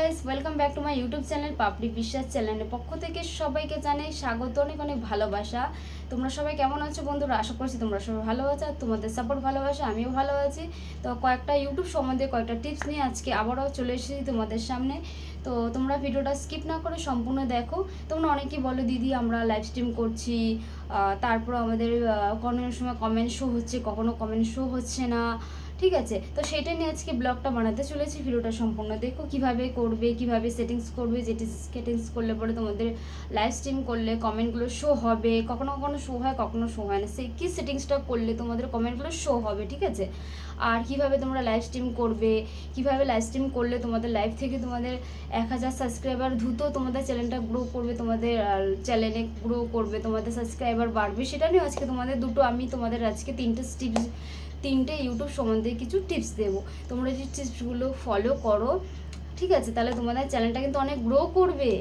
Guys welcome back to my YouTube channel Papri Biswas চ্যানেলের পক্ষ থেকে সবাইকে জানাই স্বাগত, অনেক অনেক ভালোবাসা। তোমরা সবাই কেমন আছো বন্ধুরা? আশা করছি তোমরা সবাই ভালো আছো, আর তোমাদের সাপোর্ট ভালোবাসা আমিও ভালো আছি। তো কয়েকটা ইউটিউব সম্বন্ধে কয়েকটা টিপস নিয়ে আজকে আবারও চলে এসেছি তোমাদের সামনে। তো তোমরা ভিডিওটা স্কিপ না করে সম্পূর্ণ দেখো। তোমরা অনেকেই বলো দিদি আমরা লাইভ স্ট্রিম করছি, তারপর আমাদের কোনো সময় কমেন্ট শো হচ্ছে, কখনো কমেন্ট শো হচ্ছে না। ঠিক আছে, তো সেটা নিয়ে আজকে ব্লগটা বানাতে চলেছি। ভিডিওটা সম্পূর্ণ দেখো, কিভাবে করবে, কিভাবে সেটিংস করবে, যেটি সেটিংস করলে পরে তোমাদের লাইভ স্ট্রিম করলে কমেন্টগুলো শো হবে। কখনো কখনো শো হয়, কখনো শো হয় না। সেই কী সেটিংসটা করলে তোমাদের কমেন্টগুলো শো হবে, ঠিক আছে। আর কিভাবে তোমরা লাইভ স্ট্রিম করবে, কিভাবে লাইভ স্ট্রিম করলে তোমাদের লাইভ থেকে তোমাদের 1000 সাবস্ক্রাইবার দ্রুত তোমাদের চ্যানেলটা গ্রো করবে, তোমাদের চ্যানেলে গ্রো করবে, তোমাদের সাবস্ক্রাইবার বাড়বে। সেটা নিয়ে আজকে আমি তোমাদের আজকে তিনটে ইউটিউব সম্বন্ধে কিছু টিপস দেবো। তোমরা যে টিপসগুলো ফলো করো, ঠিক আছে, তাহলে তোমাদের চ্যানেলটা কিন্তু অনেক গ্রো করবে।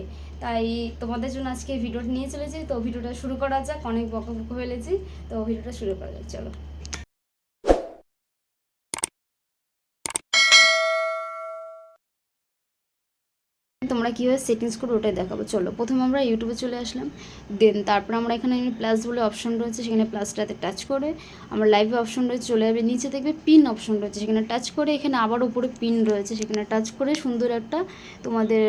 তাই তোমাদের জন্য আজকে ভিডিওটা নিয়ে চলেছি। তো ভিডিওটা শুরু করা যাক, অনেক বকবক ফেলেছি, তো ভিডিওটা শুরু করা যাক, চলো। তোমরা কীভাবে সেটিংস করো ওটাই দেখাবো। চলো, প্রথমে আমরা ইউটিউবে চলে আসলাম। তারপর আমরা এখানে প্লাস বলে অপশন রয়েছে, সেখানে প্লাসটাতে টাচ করে আমরা লাইভে অপশন রয়েছে চলে যাবে। নিচে দেখবে পিন অপশন রয়েছে, সেখানে টাচ করে এখানে আবার উপরে পিন রয়েছে, সেখানে টাচ করে সুন্দর একটা তোমাদের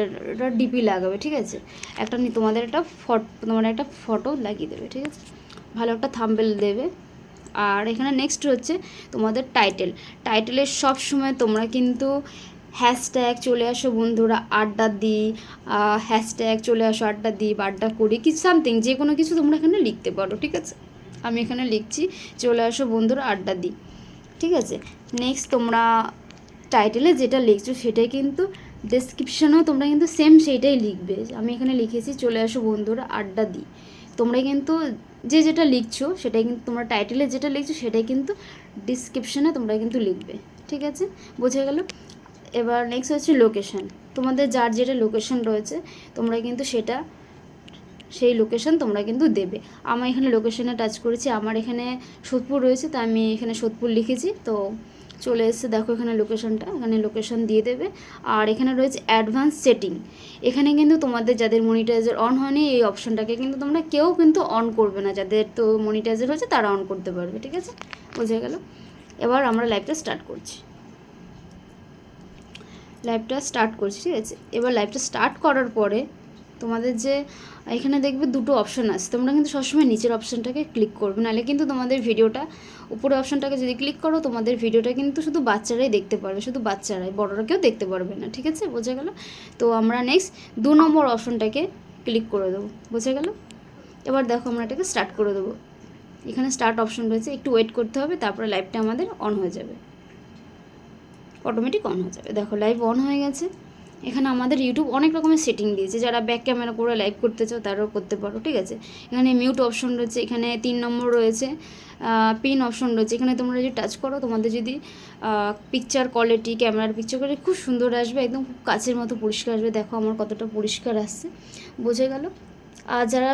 ডিপি লাগাবে, ঠিক আছে। তোমাদের একটা ফটো লাগিয়ে দেবে, ঠিক আছে, ভালো একটা থাম্বনেল দেবে। আর এখানে নেক্সট হচ্ছে তোমাদের টাইটেলের সব সময় তোমরা কিন্তু হ্যাশট্যাগ চলে আসো বন্ধুরা, আড্ডা দিই, হ্যাশট্যাগ চলে আসো আড্ডা দিই বা আড্ডা করি, কি সামথিং যে কোনো কিছু তোমরা এখানে লিখতে পারো, ঠিক আছে। আমি এখানে লিখছি চলে আসো বন্ধুরা আড্ডা দিই, ঠিক আছে। নেক্সট তোমরা টাইটেলে যেটা লিখছো সেটাই কিন্তু ডেসক্রিপশনেও তোমরা কিন্তু সেম সেইটাই লিখবে। আমি এখানে লিখেছি চলে আসো বন্ধুরা আড্ডা দিই। তোমরা কিন্তু যেটা লিখছো সেটাই কিন্তু তোমরা টাইটেলে যেটা লিখছো সেটাই কিন্তু ডিসক্রিপশনে তোমরা কিন্তু লিখবে, ঠিক আছে, বোঝা গেল। এবার নেক্সট হচ্ছে লোকেশান। তোমাদের যার যেটা লোকেশান রয়েছে তোমরা কিন্তু সেই লোকেশান তোমরা কিন্তু দেবে। আমার এখানে লোকেশানে টাচ করেছি, আমার এখানে সোদপুর রয়েছে, তো আমি এখানে সোদপুর লিখেছি, তো চলে এসেছে দেখো এখানে লোকেশানটা, এখানে লোকেশান দিয়ে দেবে। আর এখানে রয়েছে অ্যাডভান্স সেটিং। এখানে কিন্তু তোমাদের যাদের মনিটাইজার অন হয়নি এই অপশানটাকে কিন্তু তোমরা কেউ কিন্তু অন করবে না, যাদের তো মনিটাইজার হয়েছে তারা অন করতে পারবে, ঠিক আছে, বোঝা গেল। এবার আমরা লাইভটা স্টার্ট করছি, ঠিক আছে। এবার লাইভটা স্টার্ট করার পরে তোমাদের যে এখানে দেখবে দুটো অপশান আছে, তোমরা কিন্তু সবসময় নিচের অপশানটাকে ক্লিক করবে, নাহলে কিন্তু তোমাদের ভিডিওটা উপরে অপশানটাকে যদি ক্লিক করো তোমাদের ভিডিওটা কিন্তু শুধু বাচ্চারাই দেখতে পারবে, শুধু বাচ্চারাই, বড়রা কেউ দেখতে পারবে না, ঠিক আছে, বোঝা গেল। তো আমরা নেক্সট 2 নম্বর অপশানটাকে ক্লিক করে দেবো, বোঝা গেল। এবার দেখো আমরা এটাকে স্টার্ট করে দেবো। এখানে স্টার্ট অপশান রয়েছে, একটু ওয়েট করতে হবে, তারপরে লাইভটা আমাদের অন হয়ে যাবে, অটোমেটিক অন হয়ে যাবে। দেখো লাইভ অন হয়ে গেছে। এখানে আমাদের ইউটিউব অনেক রকমের সেটিং দিয়েছে, যারা ব্যাক ক্যামেরা করে লাইভ করতে চাও তারাও করতে পারো, ঠিক আছে। এখানে মিউট অপশন রয়েছে, এখানে 3 নম্বর রয়েছে পিন অপশন রয়েছে, এখানে তোমরা যদি টাচ করো তোমাদের যদি পিকচার কোয়ালিটি, ক্যামেরার পিকচার কোয়ালিটি খুব সুন্দর আসবে, একদম খুব কাছের মতো পরিষ্কার আসবে। দেখো আমার কতটা পরিষ্কার আসছে, বোঝা গেল। আর যারা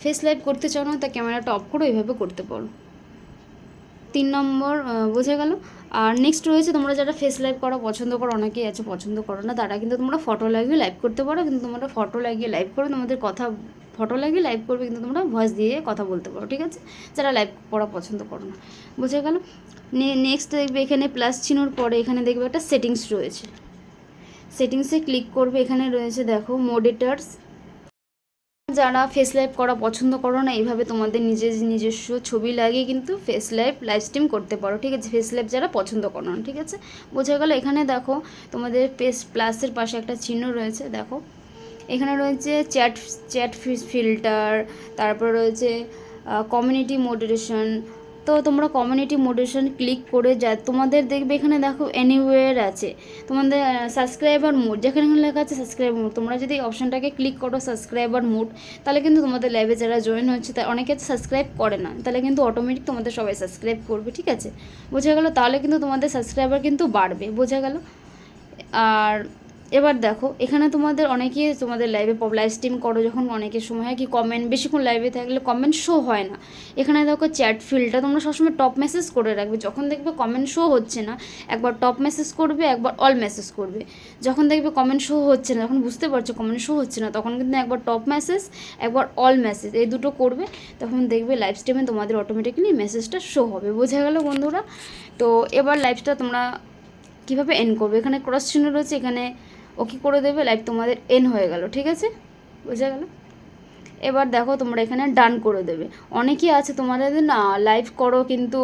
ফেস লাইভ করতে চাও না তা ক্যামেরাটা অফ করে এইভাবে করতে পারো। 3 নম্বর বোঝা গেল। আর নেক্সট রয়েছে তোমরা যারা ফেস লাইভ করা পছন্দ করো, অনেকেই আছে পছন্দ করো না, তারা কিন্তু তোমরা ফটো লাগিয়ে লাইভ করতে পারো, কিন্তু তোমরা ফটো লাগিয়ে লাইভ করো, তোমাদের ফটো লাগিয়ে লাইভ করবে, কিন্তু তোমরা ভয়েস দিয়ে কথা বলতে পারো, ঠিক আছে, যারা লাইভ করা পছন্দ করো না, বোঝা গেল। নেক্সট দেখবে এখানে প্লাস চিহ্নর পরে এখানে দেখবে একটা সেটিংস রয়েছে, সেটিংসে ক্লিক করবে। এখানে রয়েছে দেখো মডিটার্স। যারা ফেস লাইভ করা পছন্দ করো না, এইভাবে তোমাদের নিজস্ব ছবি লাগিয়ে কিন্তু লাইভ স্ট্রিম করতে পারো, ঠিক আছে, ফেস লাইভ যারা পছন্দ করো না, ঠিক আছে, বোঝা গেল। এখানে দেখো তোমাদের প্লাসের পাশে একটা চিহ্ন রয়েছে, দেখো এখানে রয়েছে চ্যাট ফিল্টার, তারপর রয়েছে কমিউনিটি মডারেশন। তো তোমরা কমিউনিটি মডারেশন ক্লিক করে তোমাদের দেখবে এখানে দেখো এনিওয়্যার আছে, তোমাদের সাবস্ক্রাইবার মোড, যেখানে লেখা আছে সাবস্ক্রাইবার মোড, তোমরা যদি অপশানটাকে ক্লিক করো সাবস্ক্রাইবার মোড, তাহলে কিন্তু তোমাদের লাইভে যারা জয়েন হচ্ছে অনেকে সাবস্ক্রাইব করে না, তাহলে কিন্তু অটোমেটিক তোমাদের সবাই সাবস্ক্রাইব করবে, ঠিক আছে, বোঝা গেল। তাহলে কিন্তু তোমাদের সাবস্ক্রাইবার কিন্তু বাড়বে, বোঝা গেল। আর এবার দেখো এখানে তোমাদের অনেকে তোমাদের লাইভ স্ট্রিম করো যখন অনেকের সময় হয় কি কমেন্ট বেশিক্ষণ লাইভে থাকলে কমেন্ট শো হয় না। এখানে দেখো চ্যাট ফিল্ডটা তোমরা সবসময় টপ মেসেজ করে রাখবে, যখন দেখবে কমেন্ট শো হচ্ছে না একবার টপ মেসেজ করবে, একবার অল মেসেজ করবে। যখন দেখবে কমেন্ট শো হচ্ছে না, যখন বুঝতে পারছো কমেন্ট শো হচ্ছে না, তখন কিন্তু একবার টপ মেসেজ একবার অল মেসেজ এই দুটো করবে, তখন দেখবে লাইভ স্ট্রিমে তোমাদের অটোমেটিক্যালি মেসেজটা শো হবে। বোঝা গেল বন্ধুরা? তো এবার লাইভটা তোমরা কীভাবে এন্ড করবে, এখানে ক্রস চিহ্ন রয়েছে, এখানে ওকে করে দেবে, লাইভ তোমাদের এন হয়ে গেল। ঠিক আছে, বোঝা গেল? এবার দেখো তোমরা এখানে ডান করে দেবে। অনেকেই আছে তোমাদের না লাইভ করো কিন্তু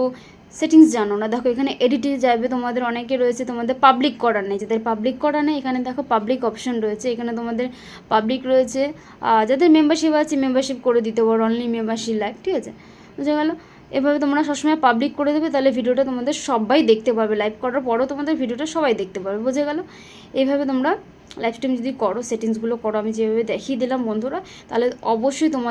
সেটিংস জানো না, দেখো এখানে এডিটে যাবে, তোমাদের অনেকে রয়েছে তোমাদের পাবলিক করা নেই, যাদের পাবলিক করা নেই এখানে দেখো পাবলিক অপশন রয়েছে, এখানে তোমাদের পাবলিক রয়েছে। যাদের মেম্বারশিপ আছে মেম্বারশিপ করে দিতে পারো, অনলি মেম্বারশিপ লাইভ। ঠিক আছে, বোঝা গেল? এভাবে তোমরা সবসময় পাবলিক করে দেবে, তাহলে ভিডিওটা তোমাদের সবাই দেখতে পারবে, লাইভ করার পরও তোমাদের ভিডিওটা সবাই দেখতে পারবে। বোঝা গেল? এইভাবে তোমরা লাইভ স্ট্রিম যদি করো, সেটিংসগুলো করো আমি যেভাবে দেখিয়ে দিলাম বন্ধুরা, তাহলে অবশ্যই তোমার